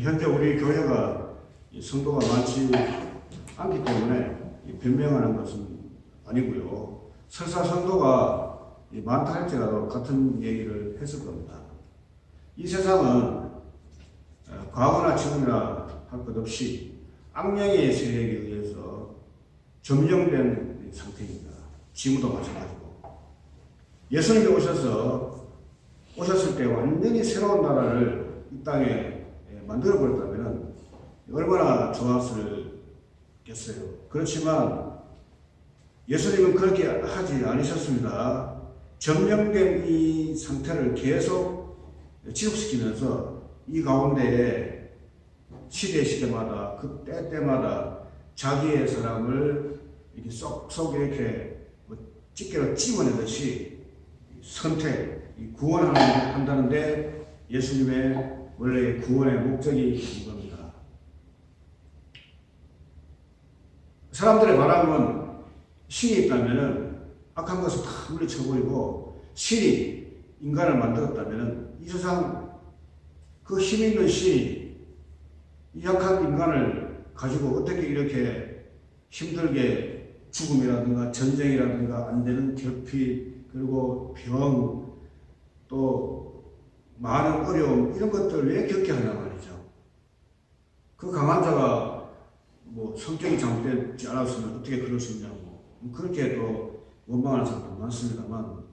현재 우리 교회가 성도가 많지 않기 때문에 변명하는 것은 아니고요. 설사 성도가 많다 할지라도 같은 얘기를 했을 겁니다. 이 세상은 과거나 지금이나 할 것 없이 악령의 세력에 의해서 점령된 상태입니다. 지금도 마찬가지고. 예수님이 오셨을 때 완전히 새로운 나라를 이 땅에 만들어 버렸다면 얼마나 좋았을겠어요. 그렇지만 예수님은 그렇게 하지 않으셨습니다. 점령된 이 상태를 계속 지속시키면서 이 가운데에 시대마다 그 때때마다 자기의 사람을 이렇게 쏙쏙 이렇게 집게로 찝어내듯이 선택, 구원한다는데 예수님의 원래 구원의 목적이 이겁니다. 사람들의 바람은 신이 있다면 악한 것을 다 물리쳐버리고 신이 인간을 만들었다면 이 세상 그 힘 있는 신이 이 약한 인간을 가지고 어떻게 이렇게 힘들게 죽음이라든가 전쟁이라든가 안 되는 결핍 그리고 병 또 많은 어려움 이런 것들을 왜 겪게 하냐 말이죠. 그 강한 자가 뭐 성격이 잘못되지 않았으면 어떻게 그럴 수 있냐고 그렇게 또 원망하는 사람도 많습니다만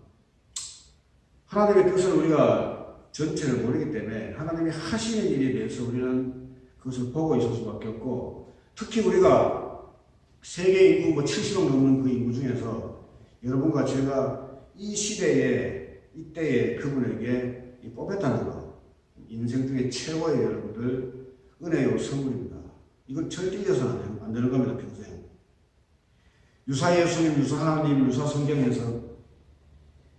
하나님의 뜻을 우리가 전체를 모르기 때문에 하나님이 하시는 일에 대해서 우리는 그것을 보고 있을 수밖에 없고 특히 우리가 세계 인구 70억 넘는 그 인구 중에서 여러분과 제가 이 시대에 이때에 그분에게 뽑혔다는 것 인생 중에 최고의 여러분들 은혜요 선물입니다. 이건 절대 잊어서는 안 되는 겁니다. 평생 유사 예수님, 유사 하나님, 유사 성경에서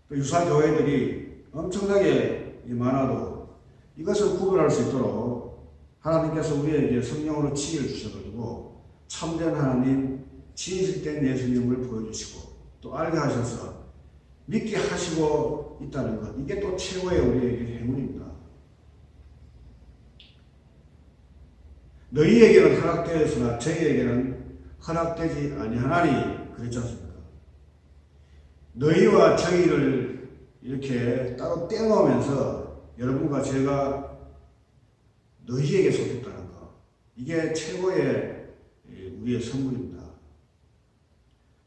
또 유사 교회들이 엄청나게 많아도 이것을 구별할 수 있도록 하나님께서 우리에게 성령으로 지혜를 주셔가지고 참된 하나님, 진실된 예수님을 보여주시고 또 알게 하셔서 믿게 하시고 있다는 것 이게 또 최고의 우리에게 행운입니다. 너희에게는 허락되었으나 저희에게는 허락되지 아니하나니 그랬지 않습니까? 너희와 저희를 이렇게 따로 떼놓으면서 여러분과 제가 너희에게 속했다는 것 이게 최고의 우리의 선물입니다.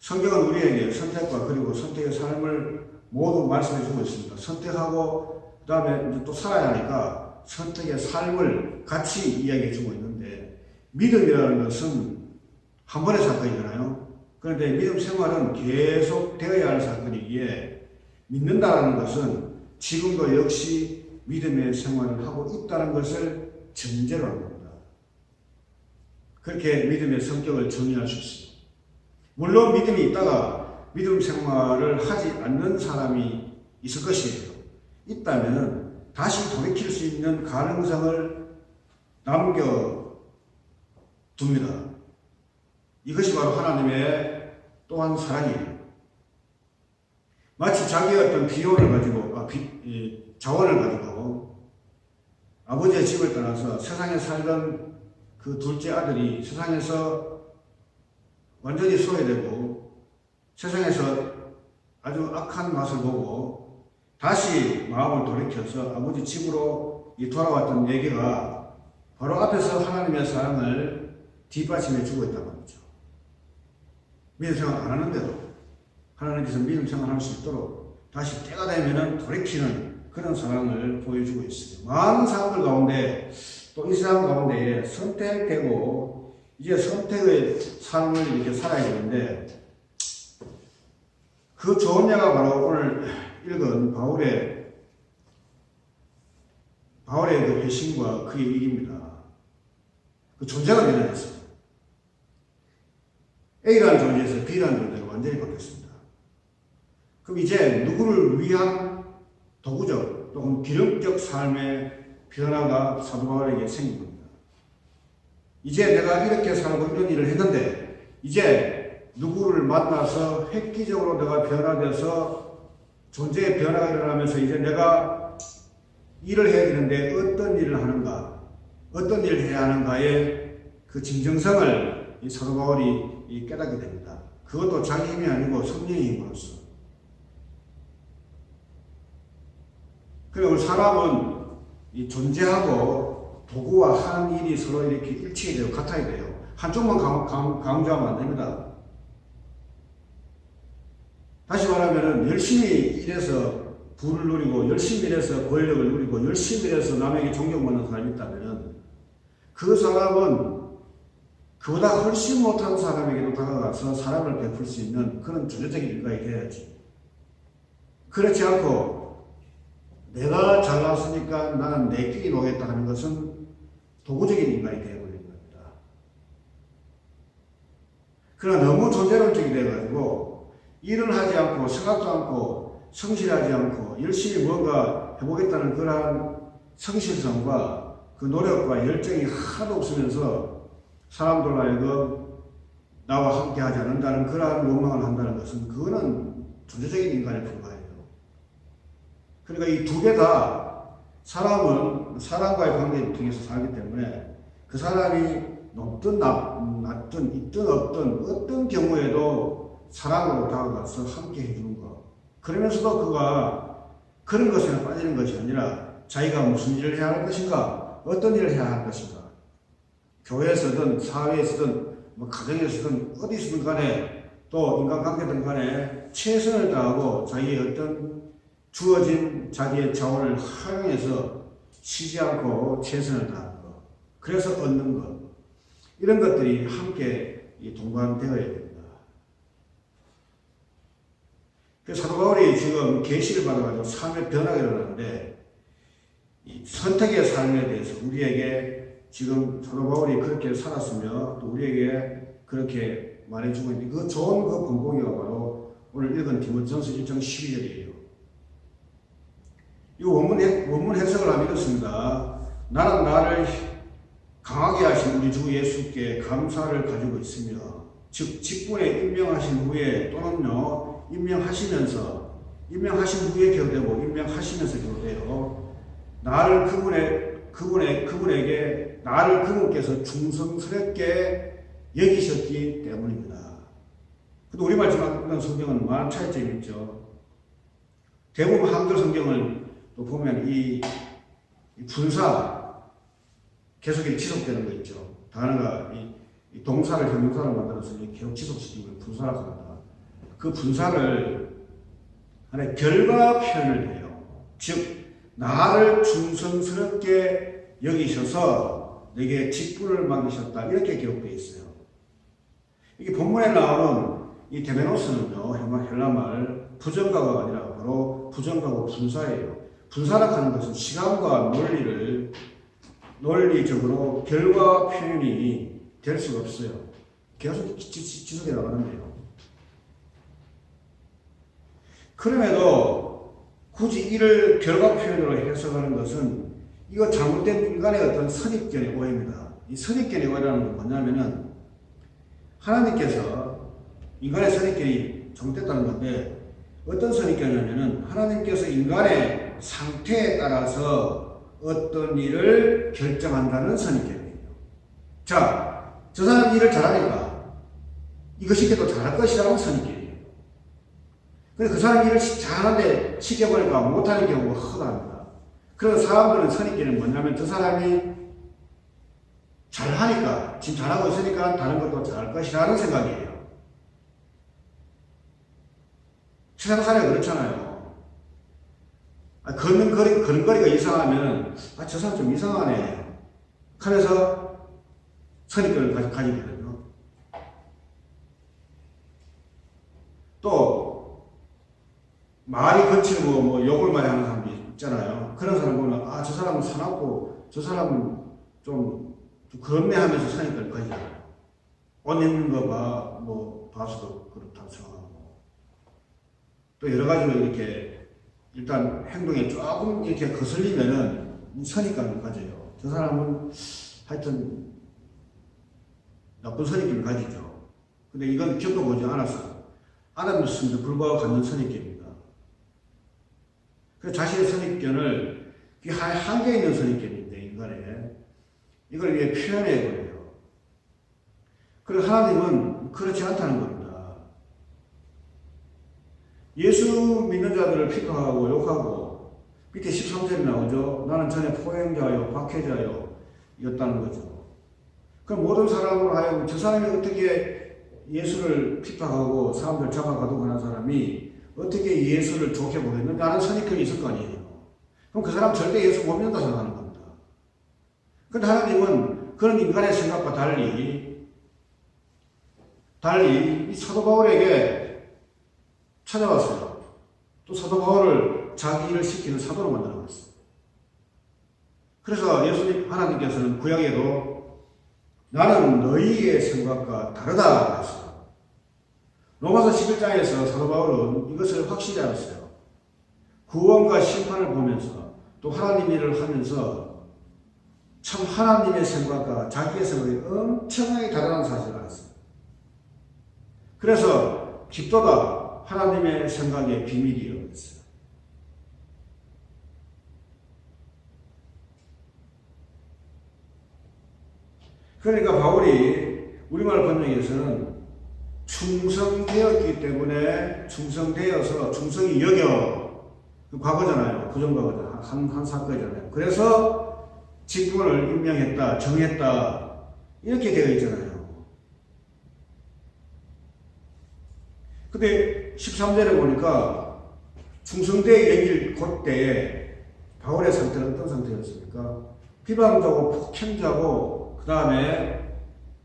성경은 우리에게 선택과 그리고 선택의 삶을 모두 말씀해 주고 있습니다. 선택하고 그 다음에 또 살아야 하니까 선택의 삶을 같이 이야기해 주고 있는데 믿음이라는 것은 한 번의 사건이잖아요. 그런데 믿음 생활은 계속 되어야 할 사건이기에 믿는다는 것은 지금도 역시 믿음의 생활을 하고 있다는 것을 전제로 한 겁니다. 그렇게 믿음의 성격을 정의할 수 있습니다. 물론 믿음이 있다가 믿음 생활을 하지 않는 사람이 있을 것이에요. 있다면 다시 돌이킬 수 있는 가능성을 남겨둡니다. 이것이 바로 하나님의 또한 사랑이에요. 마치 자기의 어떤 비용을 가지고, 자원을 가지고 아버지의 집을 떠나서 세상에 살던 그 둘째 아들이 세상에서 완전히 소외되고 세상에서 아주 악한 맛을 보고 다시 마음을 돌이켜서 아버지 집으로 돌아왔던 얘기가 바로 앞에서 하나님의 사랑을 뒷받침해 주고 있단 말이죠. 믿음 생활 안 하는데도 하나님께서 믿음 생활할 수 있도록 다시 때가 되면 돌이키는 그런 사랑을 보여주고 있어요. 많은 사람들 가운데 또 이 세상 가운데 선택되고 이제 선택의 삶을 이렇게 살아야 되는데 그 좋은 예가 바로 오늘 읽은 바울의 그 회심과 그의 일입니다. 그 존재가 변화됐어요. A라는 존재에서 B라는 존재로 완전히 바뀌었습니다. 그럼 이제 누구를 위한 도구적 또는 기능적 삶의 변화가 사도 바울에게 생긴 겁니다. 이제 내가 이렇게 살고 이런 일을 했는데 이제 누구를 만나서 획기적으로 내가 변화돼서 존재의 변화가 일어나면서 이제 내가 일을 해야 되는데 어떤 일을 하는가 어떤 일을 해야 하는가의 그 진정성을 이 사도 바울이 깨닫게 됩니다. 그것도 자기 힘이 아니고 성령의 힘으로써. 그리고 우리 사람은 이 존재하고 도구와 하는 일이 서로 이렇게 일치해야 되고 같아야 돼요. 한쪽만 강조하면 안 됩니다. 다시 말하면 열심히 일해서 부를 누리고 열심히 일해서 권력을 누리고 열심히 일해서 남에게 존경받는 사람이 있다면 그 사람은 그보다 훨씬 못한 사람에게도 다가가서 사랑을 베풀 수 있는 그런 존재적인 인간이 되어야지. 그렇지 않고 내가 잘났으니까 나는 내 끼리 노겠다 하는 것은 도구적인 인간이 되어버리는 겁니다. 그러나 너무 존재론적이 되어가지고 일을 하지 않고 생각도 않고 성실하지 않고 열심히 뭔가 해보겠다는 그러한 성실성과 그 노력과 열정이 하나도 없으면서 사람들로 하여금 나와 함께 하지 않는다는 그러한 욕망을 한다는 것은 그거는 존재적인 인간에 불과해요. 그러니까 이 두 개 다 사람은 사람과의 관계를 통해서 살기 때문에 그 사람이 높든 낮든 있든 없든 어떤 경우에도 사랑으로 다가가서 함께 해주는 것. 그러면서도 그가 그런 것에 빠지는 것이 아니라 자기가 무슨 일을 해야 할 것인가, 어떤 일을 해야 할 것인가. 교회에서든 사회에서든 뭐 가정에서든 어디서든 간에 또 인간관계든 간에 최선을 다하고 자기의 어떤 주어진 자기의 자원을 활용해서 쉬지 않고 최선을 다하는 것. 그래서 얻는 것. 이런 것들이 함께 동반되어야 됩니다. 그래서 사도 바울이 지금 계시를 받아가지고 삶의 변화가 일어나는데 이 선택의 삶에 대해서 우리에게 지금 사도 바울이 그렇게 살았으며 또 우리에게 그렇게 말해주고 있는데 그 좋은 그 본보기가 바로 오늘 읽은 디모데전서 1장 12절이에요. 이 원문 해석을 하면 이렇습니다. 나는 나를 강하게 하신 우리 주 예수께 감사를 가지고 있으며 즉 직분에 임명하신 후에 또는요 임명하시면서 임명하신 후에 교대고 임명하시면서 교대요 나를 그분에게 나를 그분께서 충성스럽게 여기셨기 때문입니다. 근데 우리말 지금 성경은 많은 차이점이 있죠. 대부분 한글 성경을 또 보면 이 분사 계속 지속되는 거 있죠. 단어가 이 동사를 형용사로 만들어서 계속 지속시키는 걸 분사라고 합니다. 그 분사를 하나의 결과 표현을 해요. 즉 나를 충성스럽게 여기셔서 내게 직분을 맡기셨다 이렇게 기록되어 있어요. 이게 본문에 나오는 이 데메노스는요 헬라말 부정가가 아니라 바로 부정가고 분사예요. 분사라고 하는 것은 시간과 논리적으로 결과 표현이 될 수가 없어요. 계속 지속해 나가는데요. 그럼에도 굳이 이를 결과 표현으로 해석하는 것은 이거 잘못된 인간의 어떤 선입견의 오해입니다. 이 선입견의 오해라는 건 뭐냐면은 하나님께서 인간의 선입견이 잘못됐다는 건데 어떤 선입견이냐면은 하나님께서 인간의 상태에 따라서 어떤 일을 결정한다는 선입견이에요. 자, 저 사람이 일을 잘하니까 이것이 더 잘할 것이라는 선입견이에요. 근데 그 사람이 일을 잘하는데 시켜보니까 못하는 경우가 허다합니다. 그래서 사람들은 선입견은 뭐냐면 저 사람이 잘하니까 지금 잘하고 있으니까 다른 것도 잘할 것이라는 생각이에요. 세상 사람이 그렇잖아요. 걸음걸이가 이상하면 저 사람 좀 이상하네 하면서 선입견을 가지게 되거든요. 또 말이 거칠고 뭐 욕을 많이 하는 사람도 있잖아요. 그런 사람 보면 저 사람은 사납고 저 사람은 좀 그렇네 하면서 선입견을 가지잖아요. 옷 입는 거 봐서도 그렇다고 생각하고 또 여러 가지로 이렇게 일단 행동에 조금 이렇게 거슬리면은 선입견을 가져요. 저 사람은 하여튼 나쁜 선입견을 가지죠. 근데 이건 겪어보지 않았음에도 불구하고 갖는 선입견입니다. 그래서 자신의 선입견을 한계 있는 선입견인데 인간의 이걸 위해 표현해 버려요. 그리고 하나님은 그렇지 않다는 겁니다. 예수 믿는 자들을 핍박하고 욕하고 밑에 13절에 나오죠. 나는 전에 포행자요 박해자요 였다는 거죠. 그럼 모든 사람으로 하여금 저 사람이 어떻게 예수를 핍박하고 사람들 잡아가도 하는 사람이 어떻게 예수를 좋게 보겠는가 하는 선입견이 있을 거 아니에요. 그럼 그 사람 절대 예수 못 믿는다 생각하는 겁니다. 그런데 하나님은 그런 인간의 생각과 달리 이 사도 바울에게 찾아왔어요. 또 사도 바울을 자기 일을 시키는 사도로 만들어버렸어요. 그래서 예수님 하나님께서는 구약에도 나는 너희의 생각과 다르다 했어요. 로마서 11장에서 사도 바울은 이것을 확실히 알았어요. 구원과 심판을 보면서 또 하나님 일을 하면서 참 하나님의 생각과 자기의 생각이 엄청나게 다르다는 사실을 알았어요. 그래서 기도가 하나님의 생각의 비밀이라고 했어요. 그러니까 바울이 우리말 번역에서는 충성되었기 때문에 충성되어서 충성이 여겨 과거잖아요. 부정과거잖아요. 한 사건이잖아요. 그래서 직분을 임명했다, 정했다 이렇게 되어 있잖아요. 근데 13절에 보니까 충성되의 연일 그때에 바울의 상태는 어떤 상태였습니까? 비방자고 폭행자고 그 다음에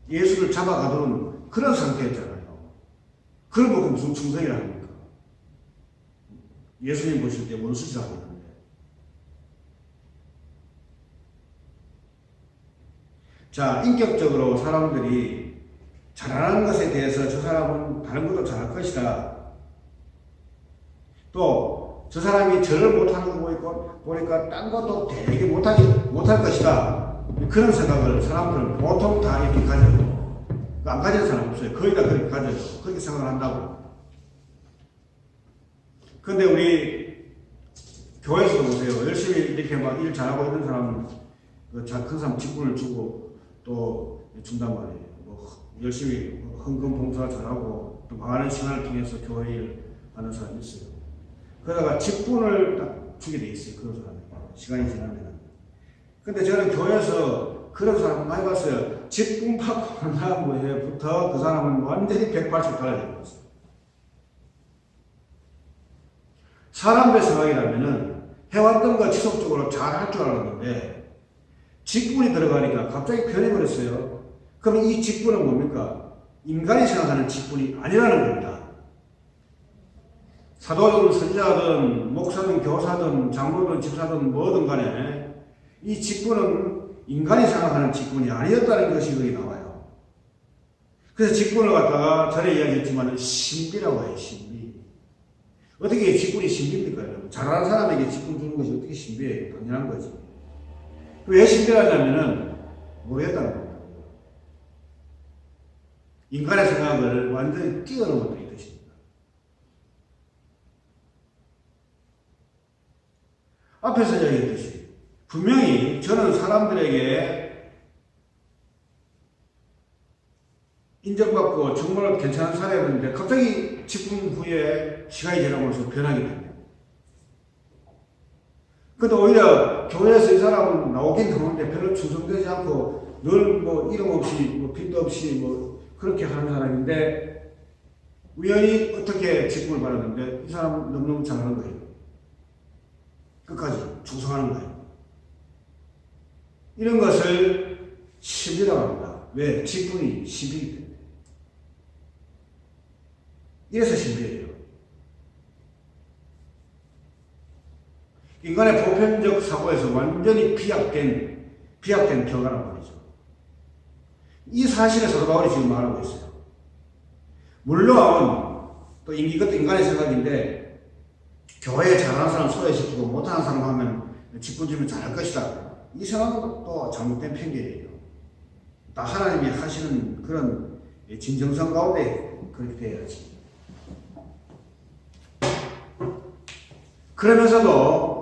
예수를 잡아가두는 그런 상태였잖아요. 그걸 보고 무슨 충성이라 합니까? 예수님 보실 때 원수시라 하는데. 자, 인격적으로 사람들이 잘하는 것에 대해서 저 사람은 다른 것도 잘할 것이다. 또 저 사람이 저를 못하는 거 보니까 딴 것도 되게 못할 것이다. 그런 생각을 사람들은 보통 다 이렇게 가져요. 안 가지는 사람 없어요. 거의 다 그렇게 가져요. 그렇게 생각을 한다고. 그런데 우리 교회에서도 보세요. 열심히 이렇게 막 일 잘하고 있는 사람은 그 사람 직분을 주고 또 준단 말이에요. 뭐 열심히 헌금 봉사 잘하고 또 많은 시간을 통해서 교회 일 하는 사람이 있어요. 그러다가 직분을 딱 주게 돼 있어요. 그런 사람이. 시간이 지나면. 근데 저는 교회에서 그런 사람 많이 봤어요. 직분 받고 난 다음부터 그 사람은 완전히 180 달라져 있어요. 사람의 생각이라면은 해왔던 거 지속적으로 잘 할 줄 알았는데 직분이 들어가니까 갑자기 변해버렸어요. 그럼 이 직분은 뭡니까? 인간이 생각하는 직분이 아니라는 겁니다. 사도든 선지자든 목사든 교사든 장로든 집사든 뭐든 간에 이 직분은 인간이 생각하는 직분이 아니었다는 것이 여기 나와요. 그래서 직분을 갖다가 전에 이야기했지만 신비라고 해요. 신비. 어떻게 직분이 신비입니까? 여러분? 잘하는 사람에게 직분 주는 것이 어떻게 신비해요? 당연한 거지. 왜 신비하냐면은 모르겠다는 겁니다. 인간의 생각을 완전히 뛰어넘었다 이 뜻입니다. 앞에서 이야기했듯이 분명히 저는 사람들에게 인정받고 정말 괜찮은 사람이었는데 갑자기 직분 후에 시간이 지나면서 변하게 됩니다. 근데 오히려 교회에서 이 사람은 나오긴 나오는데 별로 충성되지 않고 늘 뭐 이름 없이 뭐 빚도 없이 뭐 그렇게 하는 사람인데 우연히 어떻게 직분을 받았는데 이 사람은 너무너무 잘하는 거예요. 끝까지 충성하는 거예요. 이런 것을 신비라고 합니다. 왜? 직분이 신비이기 때문에. 이래서 신비해요. 인간의 보편적 사고에서 완전히 비약된 결과란 말이죠. 이 사실에 사도 바울이 지금 말하고 있어요. 물론 또 이것도 인간의 생각인데 교회에 잘하는 사람 소외시키고 못하는 사람 하면 직분 주면 잘할 것이다. 이 생각은 또 잘못된 편견이에요. 다 하나님이 하시는 그런 진정성 가운데 그렇게 돼야지. 그러면서도